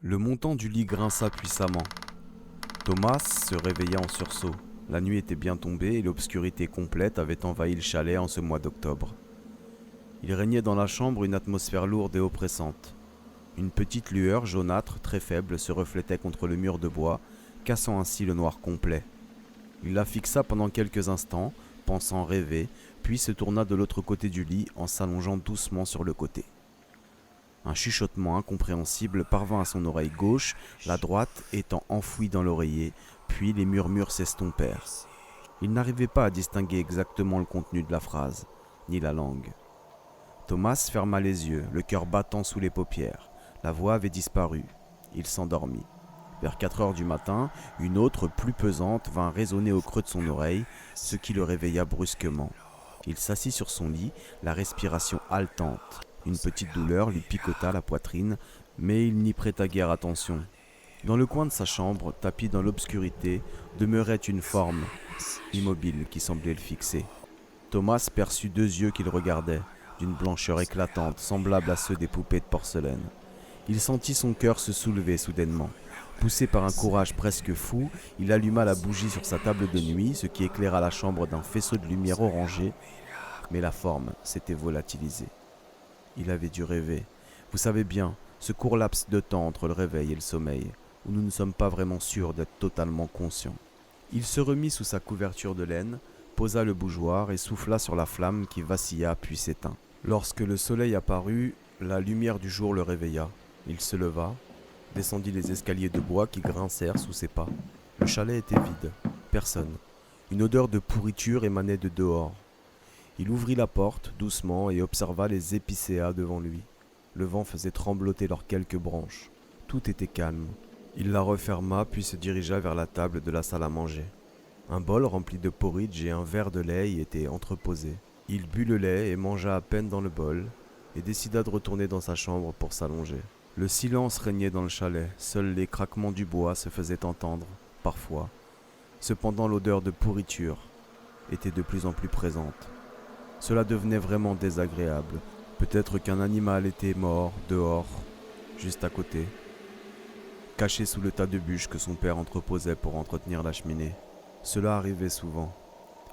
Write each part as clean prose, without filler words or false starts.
Le montant du lit grinça puissamment. Thomas se réveilla en sursaut. La nuit était bien tombée et l'obscurité complète avait envahi le chalet en ce mois d'octobre. Il régnait dans la chambre une atmosphère lourde et oppressante. Une petite lueur jaunâtre très faible se reflétait contre le mur de bois, cassant ainsi le noir complet. Il la fixa pendant quelques instants, pensant rêver, puis se tourna de l'autre côté du lit en s'allongeant doucement sur le côté. Un chuchotement incompréhensible parvint à son oreille gauche, la droite étant enfouie dans l'oreiller, puis les murmures s'estompèrent. Il n'arrivait pas à distinguer exactement le contenu de la phrase, ni la langue. Thomas ferma les yeux, le cœur battant sous les paupières. La voix avait disparu. Il s'endormit. Vers 4 heures du matin, une autre, plus pesante, vint résonner au creux de son oreille, ce qui le réveilla brusquement. Il s'assit sur son lit, la respiration haletante. Une petite douleur lui picota la poitrine, mais il n'y prêta guère attention. Dans le coin de sa chambre, tapi dans l'obscurité, demeurait une forme immobile qui semblait le fixer. Thomas perçut 2 yeux qui le regardaient, d'une blancheur éclatante, semblable à ceux des poupées de porcelaine. Il sentit son cœur se soulever soudainement. Poussé par un courage presque fou, il alluma la bougie sur sa table de nuit, ce qui éclaira la chambre d'un faisceau de lumière orangée, mais la forme s'était volatilisée. Il avait dû rêver. Vous savez bien, ce court laps de temps entre le réveil et le sommeil, où nous ne sommes pas vraiment sûrs d'être totalement conscients. Il se remit sous sa couverture de laine, posa le bougeoir et souffla sur la flamme qui vacilla puis s'éteint. Lorsque le soleil apparut, la lumière du jour le réveilla. Il se leva, descendit les escaliers de bois qui grincèrent sous ses pas. Le chalet était vide, personne. Une odeur de pourriture émanait de dehors. Il ouvrit la porte doucement et observa les épicéas devant lui. Le vent faisait trembloter leurs quelques branches. Tout était calme. Il la referma puis se dirigea vers la table de la salle à manger. Un bol rempli de porridge et un verre de lait y étaient entreposés. Il but le lait et mangea à peine dans le bol et décida de retourner dans sa chambre pour s'allonger. Le silence régnait dans le chalet, seuls les craquements du bois se faisaient entendre, parfois. Cependant l'odeur de pourriture était de plus en plus présente. Cela devenait vraiment désagréable. Peut-être qu'un animal était mort, dehors, juste à côté, caché sous le tas de bûches que son père entreposait pour entretenir la cheminée. Cela arrivait souvent.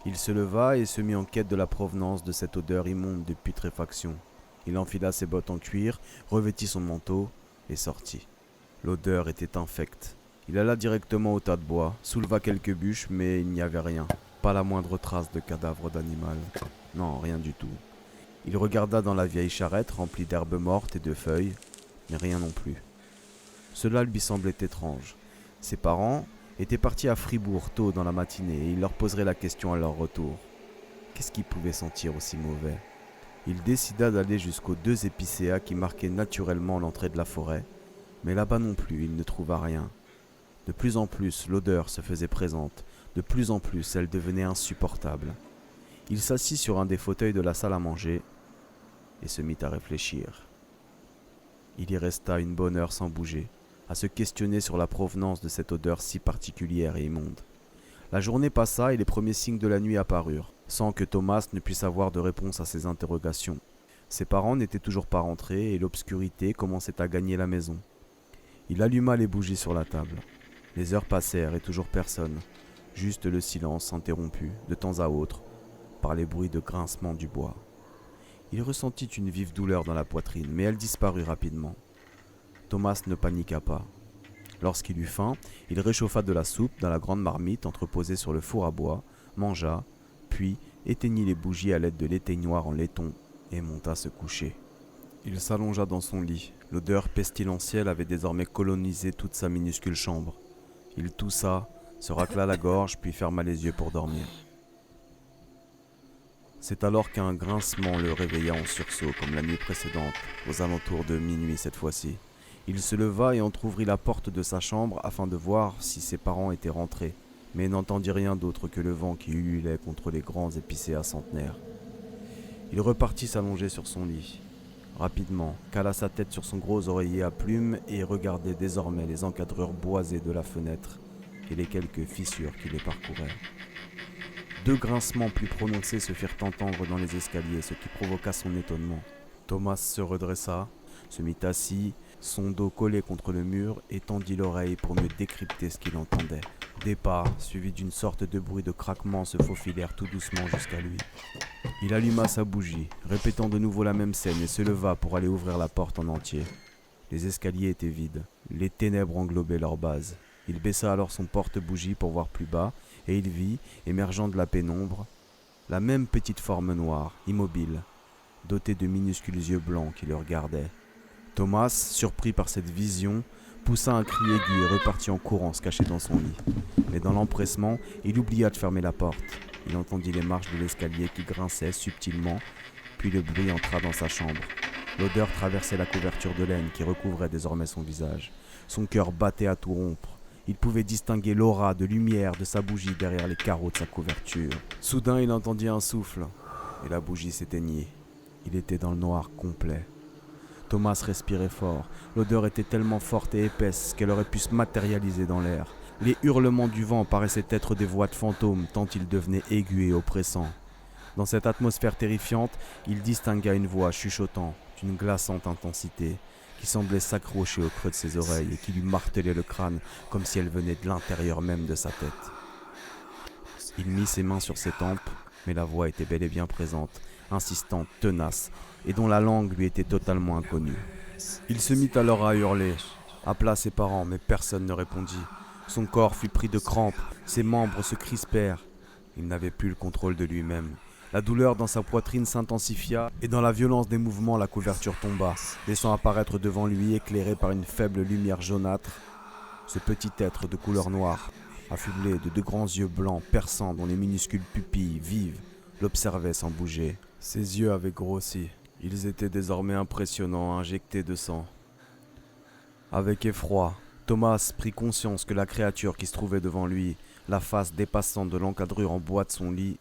Il se leva et se mit en quête de la provenance de cette odeur immonde de putréfaction. Il enfila ses bottes en cuir, revêtit son manteau et sortit. L'odeur était infecte. Il alla directement au tas de bois, souleva quelques bûches, mais il n'y avait rien. Pas la moindre trace de cadavre d'animal. Non, rien du tout. Il regarda dans la vieille charrette remplie d'herbes mortes et de feuilles, mais rien non plus. Cela lui semblait étrange. Ses parents étaient partis à Fribourg tôt dans la matinée et il leur poserait la question à leur retour. Qu'est-ce qui pouvait sentir aussi mauvais ? Il décida d'aller jusqu'aux 2 épicéas qui marquaient naturellement l'entrée de la forêt, mais là-bas non plus il ne trouva rien. De plus en plus l'odeur se faisait présente, de plus en plus elle devenait insupportable. Il s'assit sur un des fauteuils de la salle à manger et se mit à réfléchir. Il y resta une bonne heure sans bouger, à se questionner sur la provenance de cette odeur si particulière et immonde. La journée passa et les premiers signes de la nuit apparurent, sans que Thomas ne puisse avoir de réponse à ses interrogations. Ses parents n'étaient toujours pas rentrés et l'obscurité commençait à gagner la maison. Il alluma les bougies sur la table. Les heures passèrent et toujours personne, juste le silence interrompu, de temps à autre, par les bruits de grincement du bois. Il ressentit une vive douleur dans la poitrine, mais elle disparut rapidement. Thomas ne paniqua pas. Lorsqu'il eut faim, il réchauffa de la soupe dans la grande marmite entreposée sur le four à bois, mangea, puis éteignit les bougies à l'aide de l'éteignoir en laiton et monta se coucher. Il s'allongea dans son lit. L'odeur pestilentielle avait désormais colonisé toute sa minuscule chambre. Il toussa, se racla la gorge, puis ferma les yeux pour dormir. C'est alors qu'un grincement le réveilla en sursaut, comme la nuit précédente, aux alentours de minuit cette fois-ci. Il se leva et entr'ouvrit la porte de sa chambre afin de voir si ses parents étaient rentrés, mais n'entendit rien d'autre que le vent qui ululait contre les grands épicéas centenaires. Il repartit s'allonger sur son lit. Rapidement, cala sa tête sur son gros oreiller à plumes et regardait désormais les encadrures boisées de la fenêtre et les quelques fissures qui les parcouraient. 2 grincements plus prononcés se firent entendre dans les escaliers, ce qui provoqua son étonnement. Thomas se redressa, se mit assis, son dos collé contre le mur et tendit l'oreille pour mieux décrypter ce qu'il entendait. Des pas, suivis d'une sorte de bruit de craquement, se faufilèrent tout doucement jusqu'à lui. Il alluma sa bougie, répétant de nouveau la même scène et se leva pour aller ouvrir la porte en entier. Les escaliers étaient vides, les ténèbres englobaient leur base. Il baissa alors son porte-bougie pour voir plus bas, et il vit, émergeant de la pénombre, la même petite forme noire, immobile, dotée de minuscules yeux blancs qui le regardaient. Thomas, surpris par cette vision, poussa un cri aigu et repartit en courant se cacher dans son lit. Mais dans l'empressement, il oublia de fermer la porte. Il entendit les marches de l'escalier qui grinçaient subtilement, puis le bruit entra dans sa chambre. L'odeur traversait la couverture de laine qui recouvrait désormais son visage. Son cœur battait à tout rompre. Il pouvait distinguer l'aura de lumière de sa bougie derrière les carreaux de sa couverture. Soudain, il entendit un souffle, et la bougie s'éteignit. Il était dans le noir complet. Thomas respirait fort. L'odeur était tellement forte et épaisse qu'elle aurait pu se matérialiser dans l'air. Les hurlements du vent paraissaient être des voix de fantômes tant ils devenaient aigus et oppressants. Dans cette atmosphère terrifiante, il distingua une voix chuchotant d'une glaçante intensité qui semblait s'accrocher au creux de ses oreilles et qui lui martelait le crâne comme si elle venait de l'intérieur même de sa tête. Il mit ses mains sur ses tempes, mais la voix était bel et bien présente, insistante, tenace, et dont la langue lui était totalement inconnue. Il se mit alors à hurler, appela ses parents, mais personne ne répondit. Son corps fut pris de crampes, ses membres se crispèrent. Il n'avait plus le contrôle de lui-même. La douleur dans sa poitrine s'intensifia, et dans la violence des mouvements, la couverture tomba, laissant apparaître devant lui, éclairé par une faible lumière jaunâtre, ce petit être de couleur noire, affublé de deux grands yeux blancs perçants dont les minuscules pupilles vives l'observaient sans bouger. Ses yeux avaient grossi. Ils étaient désormais impressionnants, injectés de sang. Avec effroi, Thomas prit conscience que la créature qui se trouvait devant lui, la face dépassant de l'encadrure en bois de son lit,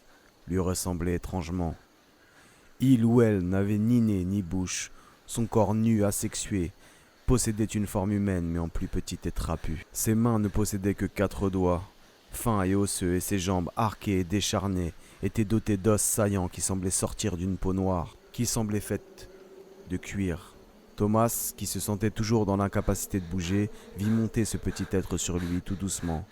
lui ressemblait étrangement. Il ou elle n'avait ni nez ni bouche, son corps nu, asexué, possédait une forme humaine mais en plus petite et trapue. Ses mains ne possédaient que 4 doigts, fins et osseux, et ses jambes arquées et décharnées étaient dotées d'os saillants qui semblaient sortir d'une peau noire, qui semblait faite de cuir. Thomas, qui se sentait toujours dans l'incapacité de bouger, vit monter ce petit être sur lui tout doucement,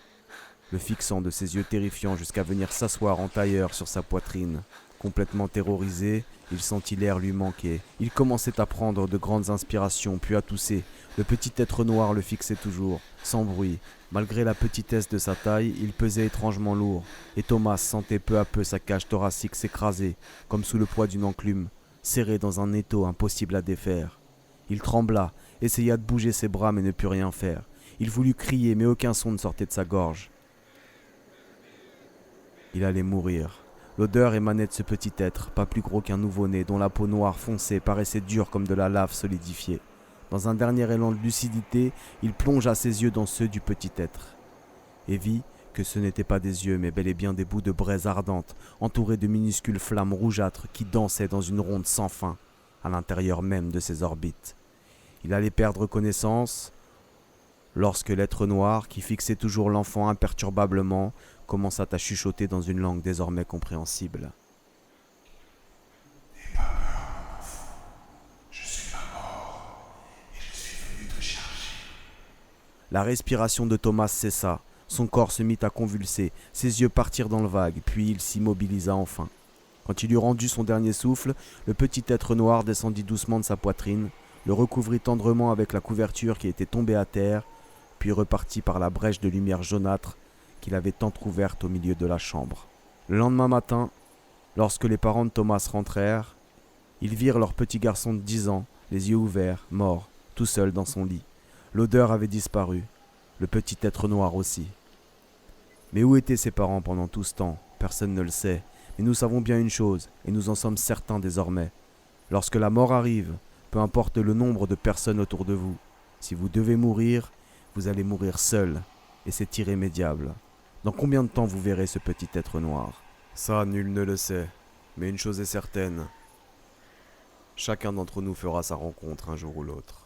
le fixant de ses yeux terrifiants jusqu'à venir s'asseoir en tailleur sur sa poitrine. Complètement terrorisé, il sentit l'air lui manquer. Il commençait à prendre de grandes inspirations, puis à tousser. Le petit être noir le fixait toujours, sans bruit. Malgré la petitesse de sa taille, il pesait étrangement lourd, et Thomas sentait peu à peu sa cage thoracique s'écraser, comme sous le poids d'une enclume, serré dans un étau impossible à défaire. Il trembla, essaya de bouger ses bras mais ne put rien faire. Il voulut crier, mais aucun son ne sortait de sa gorge. Il allait mourir. L'odeur émanait de ce petit être, pas plus gros qu'un nouveau-né, dont la peau noire foncée paraissait dure comme de la lave solidifiée. Dans un dernier élan de lucidité, il plongea ses yeux dans ceux du petit être, et vit que ce n'étaient pas des yeux, mais bel et bien des bouts de braise ardente, entourés de minuscules flammes rougeâtres qui dansaient dans une ronde sans fin, à l'intérieur même de ses orbites. Il allait perdre connaissance lorsque l'être noir, qui fixait toujours l'enfant imperturbablement, commença à chuchoter dans une langue désormais compréhensible. N'aie pas peur, mon enfant. Je suis pas mort et je suis venu te chercher. La respiration de Thomas cessa, son corps se mit à convulser, ses yeux partirent dans le vague, puis il s'immobilisa enfin. Quand il eut rendu son dernier souffle, le petit être noir descendit doucement de sa poitrine, le recouvrit tendrement avec la couverture qui était tombée à terre, puis repartit par la brèche de lumière jaunâtre qu'il avait entr'ouverte au milieu de la chambre. Le lendemain matin, lorsque les parents de Thomas rentrèrent, ils virent leur petit garçon de 10 ans, les yeux ouverts, mort, tout seul dans son lit. L'odeur avait disparu, le petit être noir aussi. Mais où étaient ses parents pendant tout ce temps? Personne ne le sait, mais nous savons bien une chose, et nous en sommes certains désormais. Lorsque la mort arrive, peu importe le nombre de personnes autour de vous, si vous devez mourir, vous allez mourir seul, et c'est irrémédiable. Dans combien de temps vous verrez ce petit être noir? Ça, nul ne le sait, mais une chose est certaine. Chacun d'entre nous fera sa rencontre un jour ou l'autre.